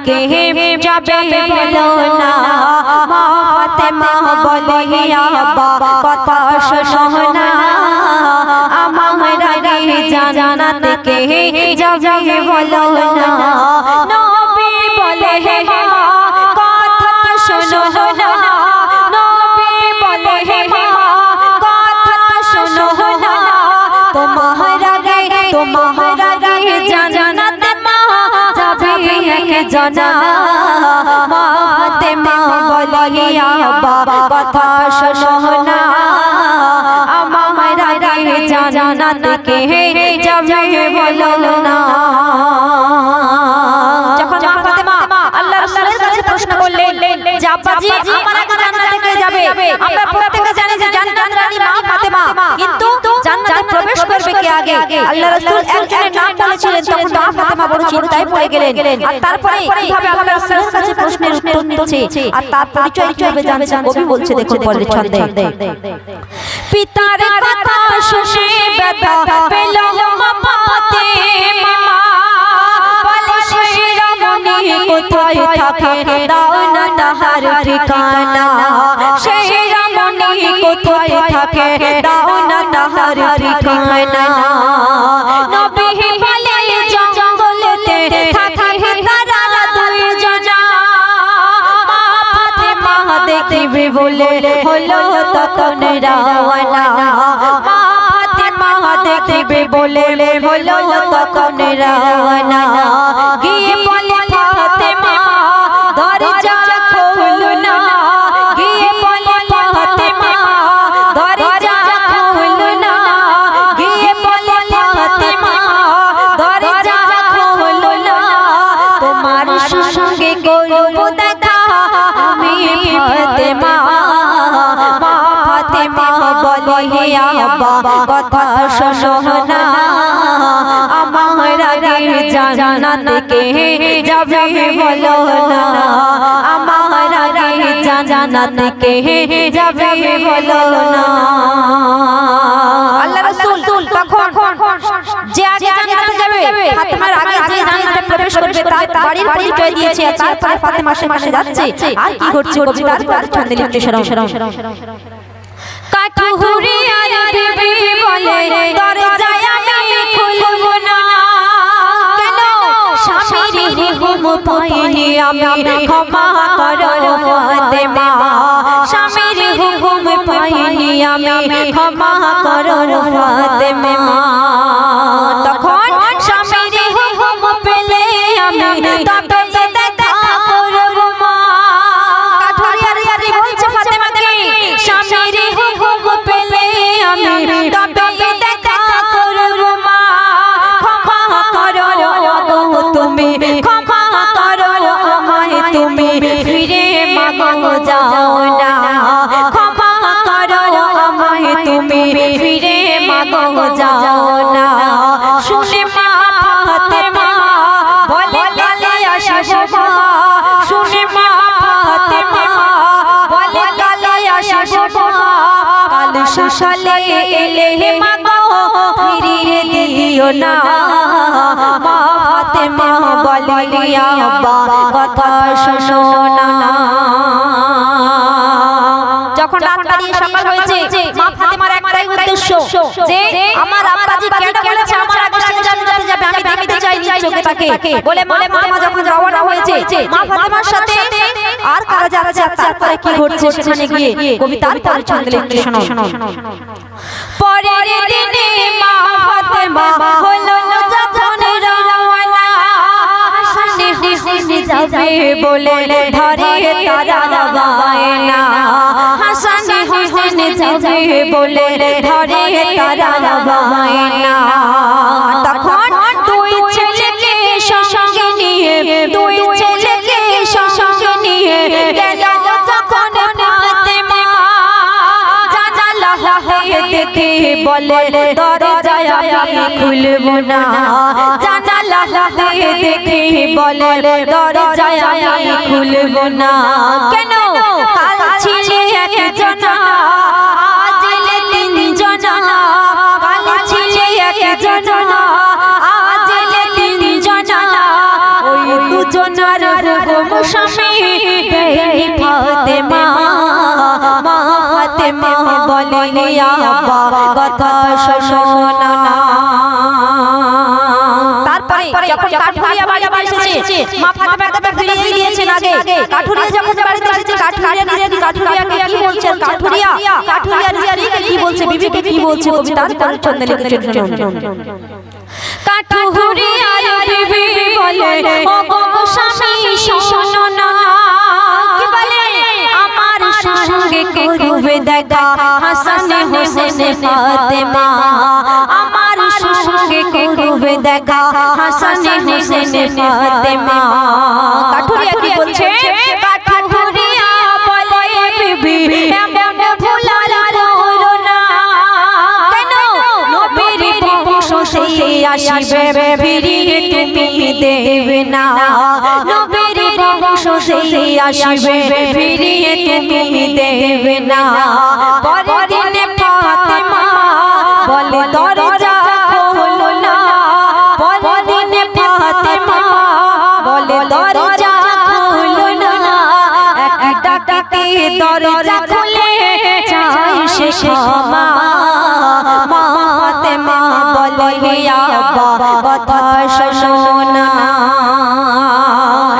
কে যাবে বলো না মা ফাতেমা বলে আব্বা কথা শোনো না আমার আগে জান্নাত কে যাবে বলো না নবী বলে হে মা কথা শোনো না নবী বলে হে মা কথা শোনো না তোমার আগে জান্নাত মা যাবে এক जना মা ফাতেমা বলে আব্বা কথা শোনো না আমার আগে জান্নাত কে যাবে বলো না যখন মা ফাতেমা আল্লাহর রাসূলের কাছে প্রশ্ন করলেন যে আব্বাজি আমার আগে জান্নাতে কে যাবে আমরা প্রত্যেকে জানি যে জান্নাত রানী মা ফাতেমা কিন্তু জান্নাতে প্রবেশ করবে কে আগে আল্লাহর রাসূল একজনের নাম বলেছিলেন তখন মা ফাতেমা বড় চিন্তায় পড়ে গেলেন আর তারপরে কিভাবে আল্লাহর রাসূলের কাছে প্রশ্নের উত্তর নিচ্ছে আর তার পরিচয় কিভাবে জানছে কবি বলছে দেখুন পরের ছন্দে পিতার কথা শুনে ব্যথা পেল মা ফাতেমা বলে শিরোমণি কোথায় থাকে দাও না তাহার ঠিকানা শিরোমণি কোথায় থাকে দাও না তাহার ঠিকানা নবী বলে জঙ্গলেতে থাকে তারা দুইজনা মা ফাতেমা দেখিবে বলে হলো তখন রওনা মা ফাতেমা দেখিবে বলে হলো তখন রওনা গিয়ে বলে ফাতেমা দরজা খোলো না গিয়ে বলে ফাতেমা দরজা খোলো না গিয়ে বলে ফাতেমা দরজা খোলো না তোমার সঙ্গে করব দেখা আমি ফাতেমা মা ফাতেমা বলে আব্বা কথা শোনো না আমার আগে জান্নাত কে যাবে বলো না আমার আগে জান্নাত কে যাবে বলো না আল্লাহর রাসূল তখন যে আগে জান্নাতে যাবে ফাতেমার আগে যে জান্নাতে প্রবেশ করবে তার বাড়ির পরিচয় দিয়েছে তারপরে ফাতেমা সেখানে যাচ্ছে আর কি ঘটছে কবিতার ছন্দে লিখছে শোনাও কাঠুরি আর বিবি বলে দরজায় আমি খুলব না কেন স্বামীর হুকুম পাইনি আমি ক্ষমা করো ফাতেমা স্বামীর হুকুম পাইনি আমি ক্ষমা করো ফাতেমা তখন স্বামীর হুকুম পেলে আমি তবে দেখা করব মা কাঠুরি আর স্ত্রী বলছে ফাতেমাকে স্বামীর হুকুম পেলে আমি তবে দেখা করব মা ক্ষমা করো তুমি ক্ষমা করো আমায় তুমি ফিরে মাগো যাও না ক্ষমা করো আমায় তুমি ফিরে মাগো যাও না শুনে মা ফাতেমা বলে গলে আসব শুনে মা ফাতেমা বলে গলে আসব কাল সকালে এলে মাগো ফিরিয়ে দিও না মা ফাতেমা বলে আব্বা কথা শোনো না যখন রাত পেরিয়ে সকাল হয়েছে মা ফাতেমার একটাই উদ্দেশ্য যে আমার আব্বাজি কেন বলেছে আমার আগে সে জান্নাতে যাবে আমি দেখতে চাই নিজ চোখে তাকে বলে মা ফাতেমা যখন রওনা হয়েছে মা ফাতেমার সাথে আর কারা যাচ্ছে তারপরে কি ঘটছে সেখানে গিয়ে কবিতার পরের ছন্দে লিখছে শোনাও পরের দিনে মা ফাতেমা হলো যখন রওনা হাসনে হাসনে যাবে বলে ধরে তারা বায়না হাসনে হাসনে যাবে বলে ধরে তারা বায়না তখন দুই ছেলেকে সঙ্গে নিয়ে দুই ছেলেকে সঙ্গে নিয়ে গেল যখন ফাতেমা জানালা হয়ে দেখে বলে দরজায় আমি খুলব না জানালা হয়ে দেখে বলে দরজায় আমি খুলব না কেন কাল ছিলে একজনা আজ এলে তিনজনা কাল ছিলে একজনা আজ এলে তিনজনা ওই দুজনার আব্বা কথা শোনো না। তারপরে যখন কাঠুরিয়া বাড়িতে এসেছে মা ফাতেমার কথা ফিরিয়ে দিয়েছেন আগে। কাঠুরিয়া যখন বাড়িতে এসেছে কাঠুরিয়াকে কি বলছেন, কাঠুরিয়ার স্ত্রীকে কি বলছে, বিবিকে কি বলছে, কবিতার ছন্দে লিখেছেন শুনুন। কাঠুরিয়ার বিবি বলে ও গো স্বামী শোনো না, কি বলে আমার সঙ্গে করবে দেখা হাসান হোসেন ফাতেমা, আমার সঙ্গে করবে দেখা হাসান হোসেন ফাতেমা। কাঠুরিয়া কি বলছে, কাঠুরিয়া বলে বিবি এমন ভুল আর করো না, কেন নবীর বংশ থেকে আসবে ফিরিয়ে তুমি দেবে না, নবীর বংশ থেকে আসবে ফিরিয়ে তুমি দেবে না। পরের দিনে ফাতেমা বলে দরজা খোলো না, পরের দিনে ফাতেমা বলে দরজা খোলো না, এক ডাকাতে দরজা খুলে চাই সে ক্ষমা। মা ফাতেমা বলে হে আব্বা কথা শোনো না।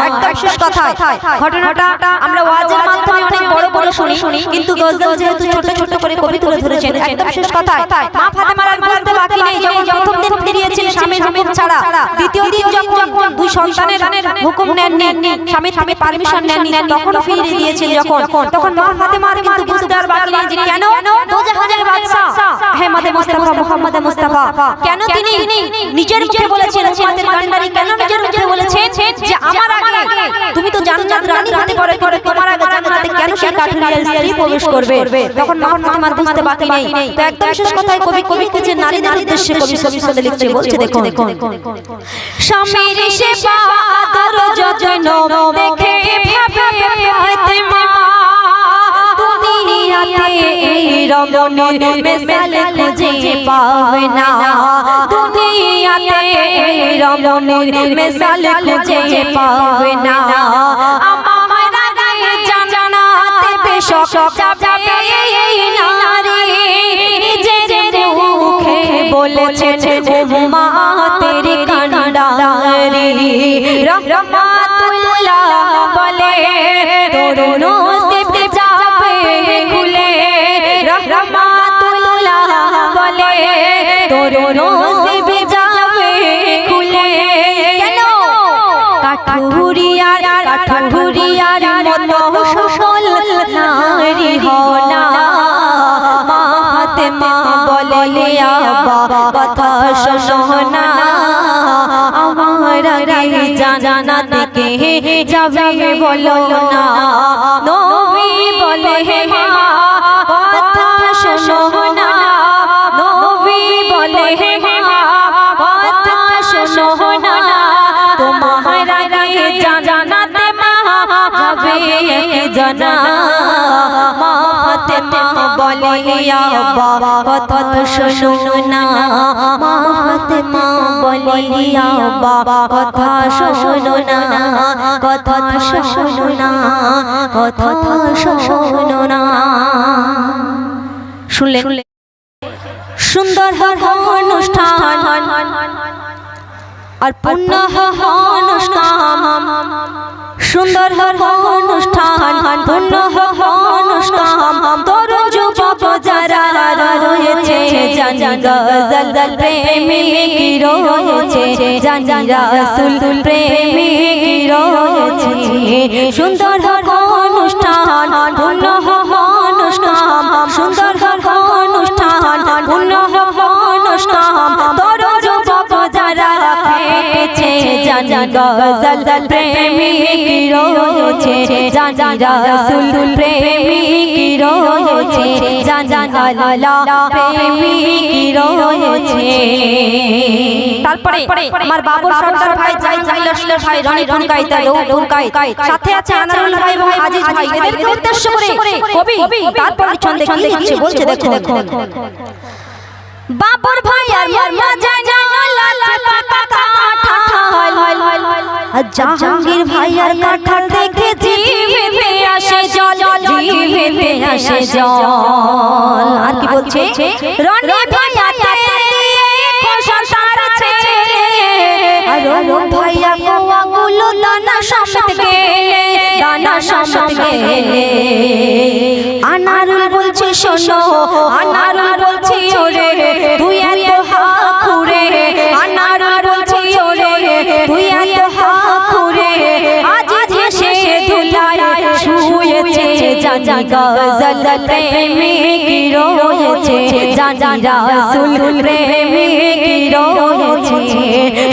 একদম শেষ কথায় ঘটনাটা আমরা ওয়াজের মাধ্যমে অনেক বড় বড় শুনি, কিন্তু গজল যেহেতু ছোট ছোট করে কবি তুলে ধরেছেন, একদম শেষ কথায় মা ফাতেমার আর বলতে বাকি নেই। যখন প্রথম দিন ফিরিয়েছেন স্বামীর হুকুম ছাড়া, দ্বিতীয় দিন যখন দুই সন্তানের হুকুম নেননি, স্বামীর থেকে পারমিশন নেননি, তখন ফিরিয়ে দিয়েছেন যখন, তখন মা ফাতেমার কিন্তু বুঝতে আর বাকি নেই যে কেন দোজাহানের বাদশা আহমদে মুস্তাফা মুহাম্মদে মুস্তাফা কেন তিনি নিজের মুখে বলেছেন, উম্মতের কান্ডারি কেন নিজের মুখে বলেছেন যে আমার আগে তুমি তো জান্নাত রানী হতে পারো, তোমার আগে জান্নাতে কেন সেই কাঠুরিয়ার স্ত্রী প্রবেশ করবে, তখন মা ফাতেমার বুঝতে বাকি নেই। তো একদম শেষ কথায় কবি লিখেছে নারীদের উদ্দেশ্যে, কবি ছন্দে লিখছে, বলছে দেখুন। স্বামীর সেবা আদর যত্ন দেখে ভাবে ফাতেমা, দুনিয়াতে এই রমণীর মিসাল খুঁজে পাবে না, দুনিয়াতে এই রমণীর মিসাল খুঁজে পাবে না। আমার আগে জান্নাতে বেশক যাবে এই নারী, নিজের মুখে বলেছেন উম্মতের কান্ডারি। রহমাতুল্লাহ বলে তোর নসিব যাবে খুলে, রহমাতুল্লাহ বলে তোর নসিব যাবে খুলে। কেন কাঠুরিয়ার মতো সকল নারী হও না। মা ফাতেমা বলে আব্বা কথা শোনো না, আমার আগে জান্নাতে কে যাবে বলো না। নবী বলে হে মা কথা শোনো না, নবী বলে হে মা কথা শোনো না, তোমার আগে জান্নাতে মা যাবে একজনা। মা ফাতেমা বলে আব্বা কথা শোনো না, মা ফাতেমা বলে আব্বা কথা শোনো না, কথা শোনো না, কথা শোনো না। শুনলে সুন্দর অনুষ্ঠান আর পূর্ণ অনুষ্ঠান, সুন্দর অনুষ্ঠান পূর্ণ অনুষ্ঠান। তরুণ যুবক যারা রয়েছে জানি গজল প্রেমিক রয়েছে, জানি রাসূল প্রেমিক রয়েছে। সুন্দর অনুষ্ঠান পূর্ণ অনুষ্ঠান, সুন্দর অনুষ্ঠান পূর্ণ অনুষ্ঠান। তরুণ যুবক যারা কেটেছে জানি গজল প্রেমিক রয়েছে, জানি রাসূল প্রেমিক রয়েছে, জানি আল্লাহ প্রেমিক রয়েছে। তারপরে আমার বাবুর সর্দার ভাই জাইলাসলে ভাই রনি ঢুকাই ঢুকাই, সাথে আছে আনারুল ভাই এবং আজিজ ভাই, এদেরকে উদ্দেশ্য করে কবি তারপরে ছন্দে কি লিখছে বলছে দেখো। বাবুর ভাই আর মা জাহাঙ্গীর ভাই আর কাঠাল দেখে জিভে আসে জল, জিভে আসে জল। আর কি বলছে, রনি ভাইয়া ভাইয়া কোয়াগুলো দানা সমেত গেলে, দানা সমেত গেলে। আনারুল বলছে শোনো, আনারুল বলছে ওরে তুই এত হাখুরে, আনারুল বলছে ওরে তুই এত হাখুরে। আজ হেসে ধুলায় শুয়েছে জানি গজল প্রেমিক রয়েছে, জানি রাসূল প্রেমিক রয়েছে।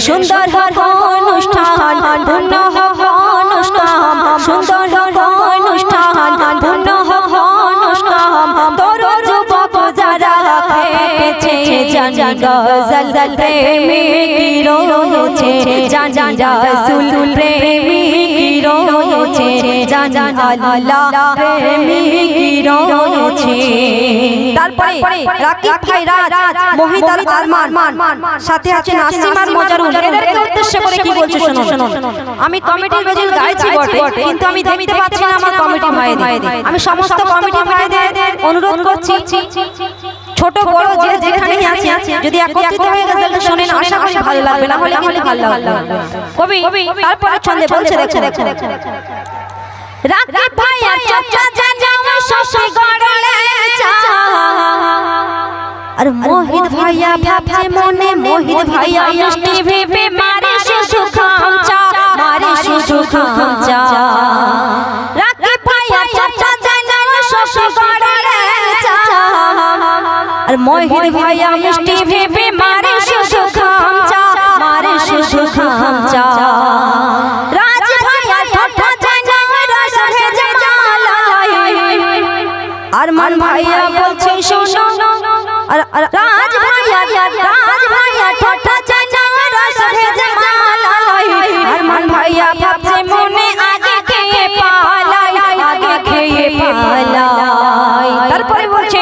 সুন্দর হোক অনুষ্ঠান, পূর্ণ হোক অনুষ্ঠান, সুন্দর হোক অনুষ্ঠান, পূর্ণ হোক অনুষ্ঠান। তরুণ যুবক যারা খেপেছে জানি গজল প্রেমিক রয়েছে, জানি রাসূল প্রেমিক রয়েছে, জানি আল্লাহ প্রেমিক রয়েছে। তারপরে রাকিব ভাই রাজ, মোহিত আর আরমান, সাথে আছে নাসিমার মজারুল। এদেরকে উদ্দেশ্য করে কি বলছে শোনো। আমি কমিটির গজল গাইছি বটে, কিন্তু আমি দেখতে পাচ্ছি না আমার কমিটি ভাইদের। আমি সমস্ত কমিটি ভাইদের অনুরোধ করছি, ছোট বড় যে যেখানেই আছে যদি একত্রিত হয়ে গজলটা শুনেন, আশা করি ভালো লাগবে, না হলে কিন্তু ভালো লাগবে। কবি তারপরে ছন্দে বলছে, দেখো রাকিব ভাই আর চাচা জানাও সবে গড়লে চা। আর মোহিত ভাইয়া ভাবছে মনে, মোহিত ভাইয়া মিষ্টি ভেবে মারে শুধু খামচা, মারে শুধু খামচা। রাকিব ভাইয়া চাচা জানাও সবে গড়লে চা। আর মোহিত ভাইয়া মিষ্টি ভেবে মারে শুধু খামচা, মারে শুধু খামচা। রাজ ভাইয়া ঠোঁটা জানাও রস ভেজে মালাই। আরমান ভাইয়া বলছে শোনো, রাজ ভাইয়া ঠোঁটা জানাও রস ভেজে মালাই। আরমান ভাইয়া ভাবছে মনে আগে খেয়ে পালাই, আগে খেয়ে পালাই। তারপরে বলছে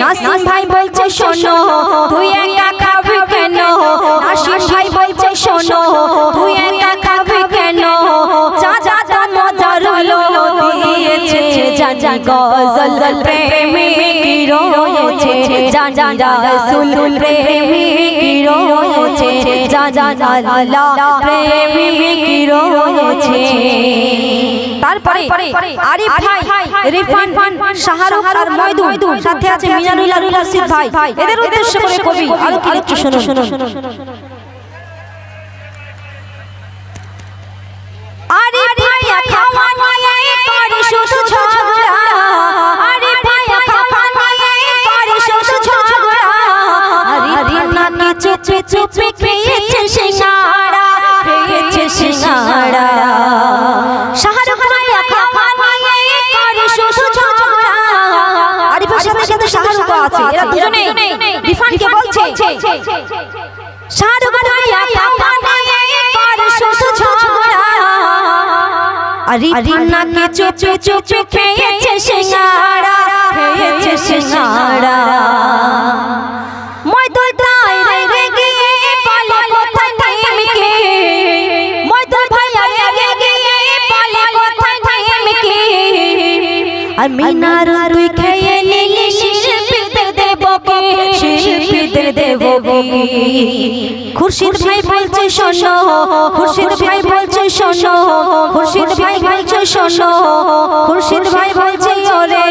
নাসিম ভাই বলছে শোনো, তুই একা খাবি কেন? নাসিম ভাই বলছে শোনো, তুই একা খাবি কেন? চাচা তো মজারুল দিয়েছে জানি গজল প্রেমিক রয়েছে, জানি রাসূল প্রেমিক রয়েছে, জানি আল্লাহ প্রেমিক রয়েছে। তারপরে আরিফ ভাই, রিফান, শাহরুখ আর ময়দুন, সাথে আছে মিনারুল আর রশিদ ভাই। এদের উদ্দেশ্য করে কবি আরো কি লিখছে শোনো। আরিফ ভাইয়া খাওয়া নিয়ে করে শুধু ঝগড়া, আরিফ ভাইয়া খাওয়া নিয়ে করে শুধু ঝগড়া। আরিফ নাকি চুপে চুপে খেয়েছে সিঙ্গাড়া, খেয়েছে সিঙ্গাড়া। শাহরুখ ভাইয়া খাওয়া নিয়ে করে শুধু ঝগড়া। আরিফের সাথে কিন্তু শাহরুখ আছে, এরা দুজনেই রিফানকে বলছে শাহরুখ ভাইয়া খাওয়া নিয়ে করে শুধু ঝগড়া। আরিফ নাকি চুপে চুপে খেয়েছে সিঙ্গাড়া, খেয়েছে সিঙ্গাড়া। ময়দুল তাই রেগে বলে কোথায় প্রেমিকে, ময়দুল ভাইয়া রেগে বলে কোথায় প্রেমিকে। আর মিনারুল তুই খেয়ে নিলি শিল্পীদের দেবো কি, শিল্পীদের দেবো কি। খুরশিদ ভাই বলছে শোনো, খুরশিদ ভাই বলছে শোনো, খুরশিদ ভাই বলছে শোনো, খুরশিদ ভাই বলছে ওরে,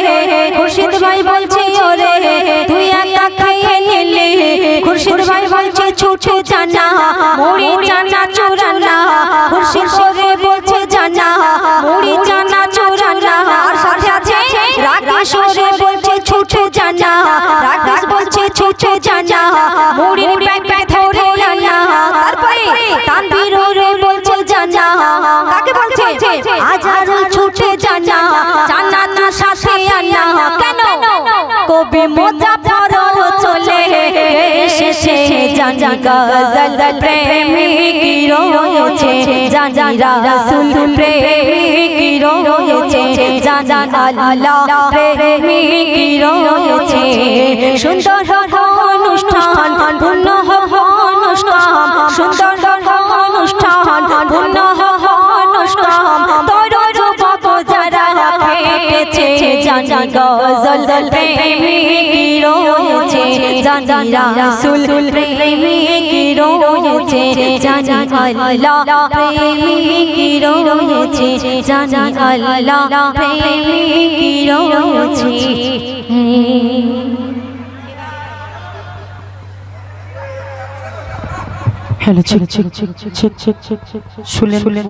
খুরশিদ ভাই বলছে ওরে তুই একা খেয়ে নিলি। খুরশিদ ভাই বলছে ছুটে জানা, মুড়ি জানা চোরানা। খুরশিদ ওরে বলছে জানা, মুড়ি জানা চোরানা। আর সাথে আছে রাকেশ ওরে বলছে ছুটে জানা, রাকেশ বলছে ছুটে জানা, মুড়ির প্যাকেট ধরে আনা। তারপরে তানভীর ওরে বলছে জানা, কাকে বলছে আজারও ছুটে জানা, জানা না সাথে আনা। কেন কবি মুজাফফর চলে এসেছে জানি গজল প্রেমিক রয়েছে, জানি রাসূল প্রেমিক রয়েছে, জানি আল্লাহ প্রেমিক রয়েছে। সুন্দর হোক অনুষ্ঠান, পূর্ণ হোক অনুষ্ঠান, সুন্দর হোক অনুষ্ঠান, পূর্ণ হোক অনুষ্ঠান। তরুণ যুবক যারা পেছে জানি গজল প্রেমী রয়েছে জানি রাসূল প্রেমী রয়েছে জানি আল্লাহ প্রেমী রয়েছে জানি আল্লাহ প্রেমী রয়েছে হ্যালো, শুনলেন?